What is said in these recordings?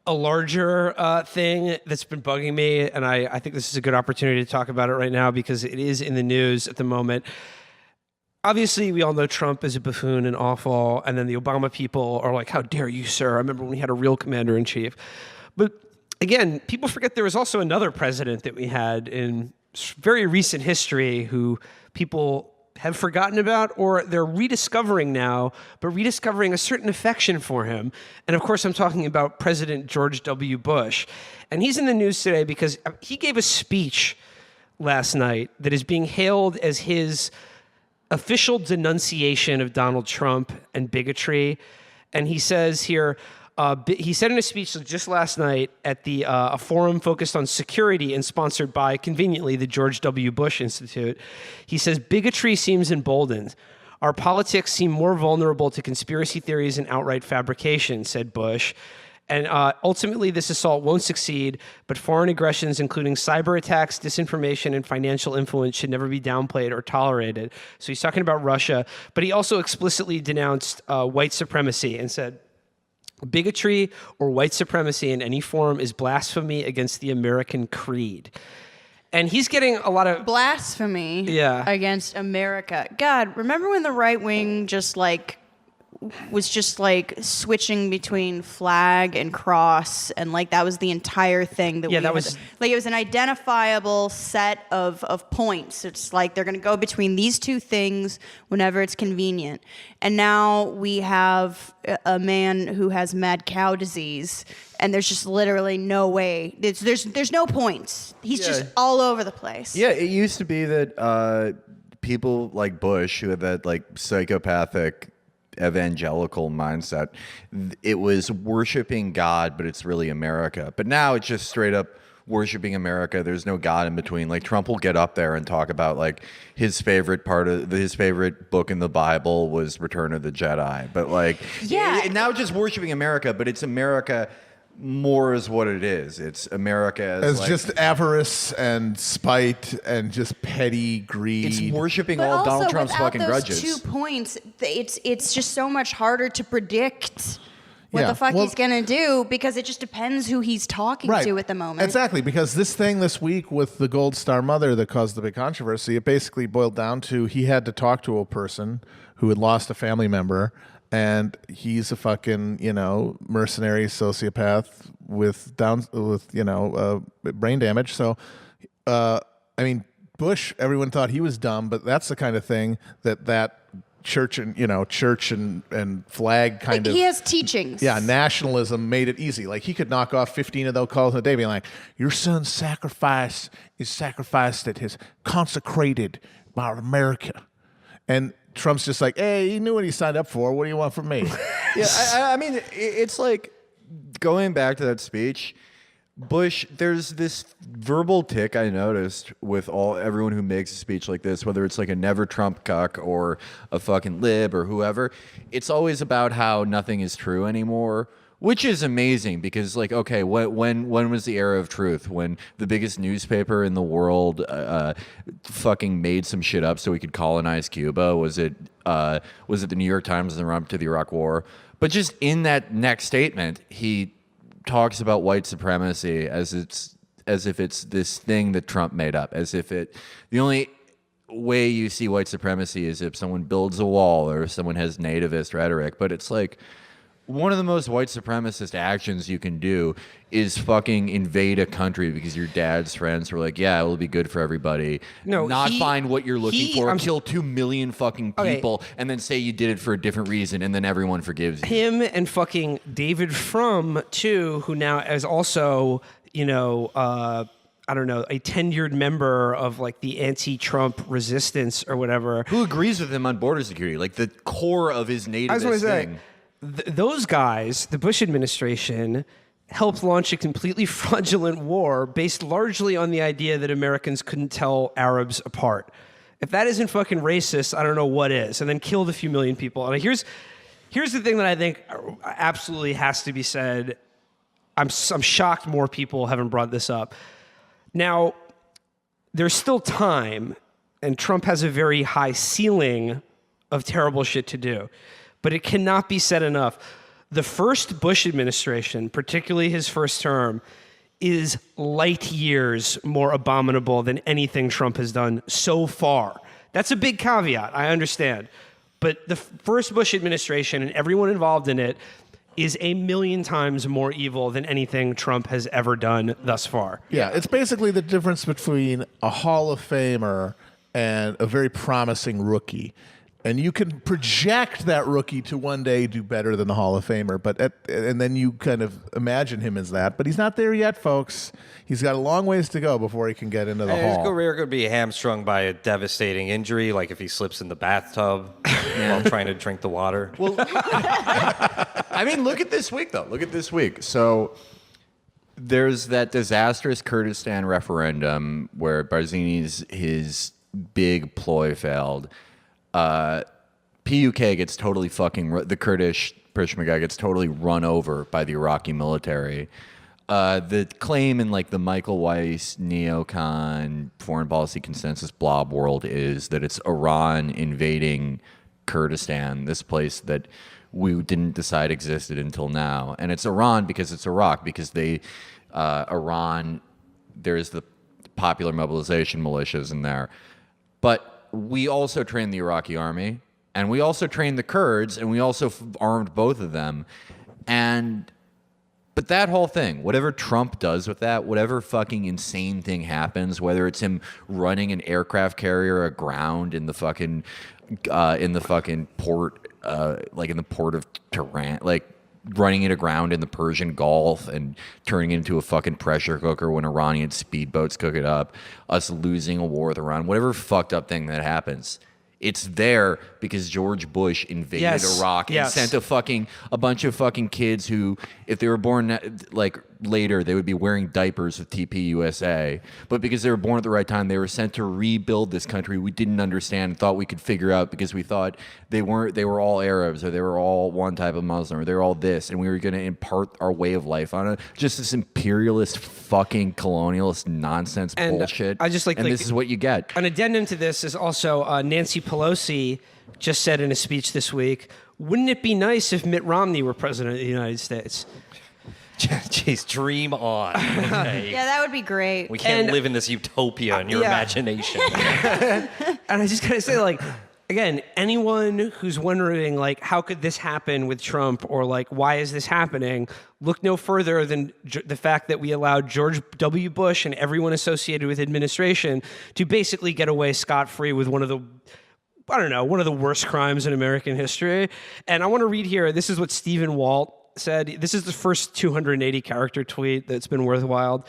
a larger thing that's been bugging me, and I think this is a good opportunity to talk about it right now because it is in the news at the moment. Obviously, we all know Trump is a buffoon and awful, and then the Obama people are like, how dare you, sir? I remember when we had a real commander-in-chief. But again, people forget there was also another president that we had in very recent history who people have forgotten about or they're rediscovering now, but rediscovering a certain affection for him. And of course, I'm talking about President George W. Bush. And he's in the news today because he gave a speech last night that is being hailed as his official denunciation of Donald Trump and bigotry. And he says here, he said in a speech just last night at a forum focused on security and sponsored by, conveniently, the George W. Bush Institute. He says, bigotry seems emboldened. Our politics seem more vulnerable to conspiracy theories and outright fabrication, said Bush. And ultimately, this assault won't succeed, but foreign aggressions, including cyber attacks, disinformation, and financial influence, should never be downplayed or tolerated. So he's talking about Russia, but he also explicitly denounced white supremacy and said, bigotry or white supremacy in any form is blasphemy against the American creed. And he's getting a lot of blasphemy against America. God, remember when the right wing was just switching between flag and cross, and that was the entire thing that it was an identifiable set of points. It's like they're going to go between these two things whenever it's convenient. And now we have a man who has mad cow disease, and there's just literally no way. There's no points. He's just all over the place. Yeah, it used to be that people like Bush, who had that psychopathic evangelical mindset, it was worshiping God, but it's really America. But now it's just straight up worshiping America. There's no God in between. Trump will get up there and talk about his favorite book in the Bible was Return of the Jedi. But now just worshiping America, but it's America more is what it is. It's America as just avarice and spite and just petty greed. It's worshiping all Donald Trump's fucking grudges. 2 points, it's just so much harder to predict what the fuck he's gonna do because it just depends who he's talking to at the moment. Exactly, because this thing this week with the Gold Star mother that caused the big controversy, it basically boiled down to he had to talk to a person who had lost a family member. And he's a fucking, mercenary sociopath with brain damage. So, Bush, everyone thought he was dumb, but that's the kind of thing that church and flag kind of. He has teachings. Yeah, nationalism made it easy. He could knock off 15 of those calls a day, being like, "Your son's sacrifice is sacrifice that has consecrated by America," and Trump's just like, hey, he knew what he signed up for. What do you want from me? It's going back to that speech. Bush, there's this verbal tick I noticed with everyone who makes a speech like this, whether it's a never Trump cuck or a fucking lib or whoever. It's always about how nothing is true anymore. Which is amazing because, okay, when was the era of truth? When the biggest newspaper in the world fucking made some shit up so we could colonize Cuba? Was it the New York Times in the run-up to the Iraq War? But just in that next statement, he talks about white supremacy as if it's this thing that Trump made up, as if the only way you see white supremacy is if someone builds a wall or if someone has nativist rhetoric. But it's one of the most white supremacist actions you can do is fucking invade a country because your dad's friends were like, yeah, it will be good for everybody. Find what you're looking for, kill 2 million fucking people, and then say you did it for a different reason, and then everyone forgives you. Him and fucking David Frum, too, who now is also, a tenured member of the anti-Trump resistance or whatever. Who agrees with him on border security, the core of his nativist thing. Those guys, the Bush administration, helped launch a completely fraudulent war based largely on the idea that Americans couldn't tell Arabs apart. If that isn't fucking racist, I don't know what is. And then killed a few million people. And here's the thing that I think absolutely has to be said. I'm shocked more people haven't brought this up. Now, there's still time, and Trump has a very high ceiling of terrible shit to do. But it cannot be said enough. The first Bush administration, particularly his first term, is light years more abominable than anything Trump has done so far. That's a big caveat, I understand. But the first Bush administration and everyone involved in it is a million times more evil than anything Trump has ever done thus far. Yeah, it's basically the difference between a Hall of Famer and a very promising rookie. And you can project that rookie to one day do better than the Hall of Famer, and then you kind of imagine him as that. But he's not there yet, folks. He's got a long ways to go before he can get into the His Hall. career could be hamstrung by a devastating injury, like if he slips in the bathtub while trying to drink the water. Well, I mean, look at this week, though. Look at this week. So there's that disastrous Kurdistan referendum where Barzini's his big ploy failed. PUK gets totally the Kurdish Peshmerga gets totally run over by the Iraqi military. The claim in like the Michael Weiss neocon foreign policy consensus blob world is that it's Iran invading Kurdistan, this place that we didn't decide existed until now. And it's Iran because it's Iraq, because Iran, there's the popular mobilization militias in there. But we also trained the Iraqi army, and we also trained the Kurds, and we also armed both of them. But that whole thing, whatever Trump does with that, whatever fucking insane thing happens, whether it's him running an aircraft carrier aground in the fucking port, like in the port of Tehran, like running it aground in the Persian Gulf and turning it into a fucking pressure cooker when Iranian speedboats cook it up, us losing a war with Iran, whatever fucked up thing that happens, it's there because George Bush invaded Iraq and sent a bunch of fucking kids who, if they were born like later, they would be wearing diapers with TPUSA. But because they were born at the right time, they were sent to rebuild this country we didn't understand and thought we could figure out because we thought they were all Arabs, or they were all one type of Muslim, or they were all this, and we were going to impart our way of life on it. Just this imperialist fucking colonialist nonsense bullshit. I just and this is what you get. An addendum to this is also Nancy Pelosi just said in a speech this week, wouldn't it be nice if Mitt Romney were president of the United States? Jeez, dream on. Okay. Yeah, that would be great. We can't live in this utopia in your imagination. And I just gotta say, like, again, anyone who's wondering, like, how could this happen with Trump, or like, why is this happening? Look no further than the fact that we allowed George W. Bush and everyone associated with administration to basically get away scot-free with one of the worst crimes in American history. And I want to read here, this is what Stephen Walt said. This is the first 280 character tweet that's been worthwhile.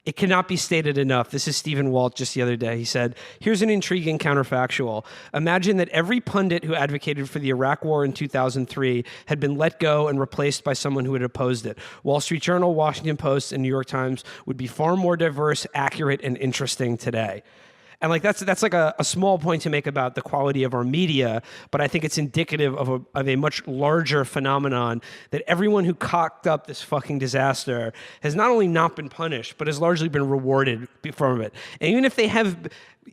It cannot be stated enough. This is Stephen Walt just the other day. He said, here's an intriguing counterfactual. Imagine that every pundit who advocated for the Iraq War in 2003 had been let go and replaced by someone who had opposed it. Wall Street Journal, Washington Post, and New York Times would be far more diverse, accurate, and interesting today. And like that's like a small point to make about the quality of our media, but I think it's indicative of a much larger phenomenon that everyone who cocked up this fucking disaster has not only not been punished, but has largely been rewarded from it. And even if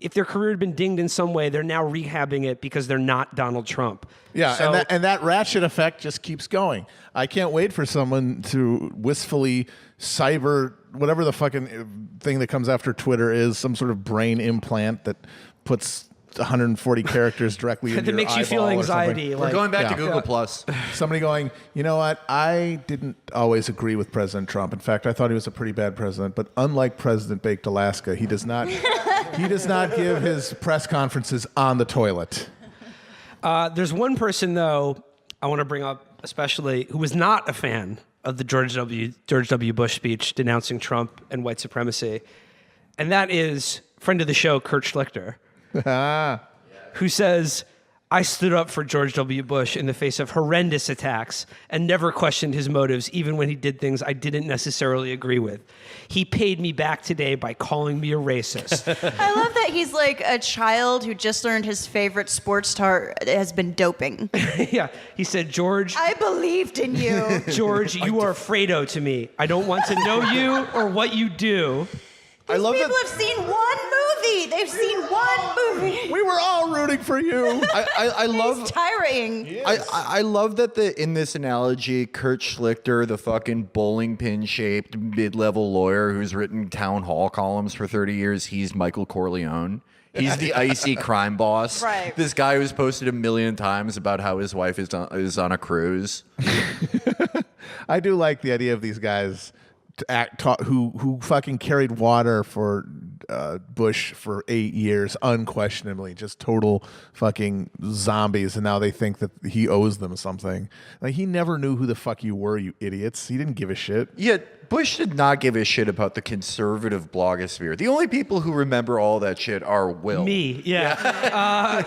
if their career had been dinged in some way, they're now rehabbing it because they're not Donald Trump. Yeah, so, and that ratchet effect just keeps going. I can't wait for someone to wistfully cyber whatever the fucking thing that comes after Twitter is, some sort of brain implant that puts 140 characters directly into that your makes you feel eyeball or anxiety. something. We're going back to Google Plus. Somebody going, you know what? I didn't always agree with President Trump. In fact, I thought he was a pretty bad president. But unlike President Baked Alaska, he does not give his press conferences on the toilet. There's one person, though, I want to bring up especially, who was not a fan of the George W. Bush speech denouncing Trump and white supremacy. And that is friend of the show, Kurt Schlichter, who says, I stood up for George W. Bush in the face of horrendous attacks and never questioned his motives, even when he did things I didn't necessarily agree with. He paid me back today by calling me a racist. I love that he's like a child who just learned his favorite sports star has been doping. Yeah, he said, George, I believed in you. George, you are Fredo to me. I don't want to know you or what you do. I love People that. have seen one movie. movie. They've seen one movie. We were all rooting for you. I love. He's tiring. I love that in this analogy, Kurt Schlichter, the fucking bowling pin shaped mid-level lawyer who's written town hall columns for 30 years, he's Michael Corleone. He's the icy crime boss. Right. This guy who's posted 1 million times about how his wife is on a cruise. I do like the idea of these guys who fucking carried water for Bush for 8 years, unquestionably, just total fucking zombies, and now they think that he owes them something. Like, he never knew who the fuck you were, you idiots. He didn't give a shit. Yeah, Bush did not give a shit about the conservative blogosphere. The only people who remember all that shit are Will. Me, yeah.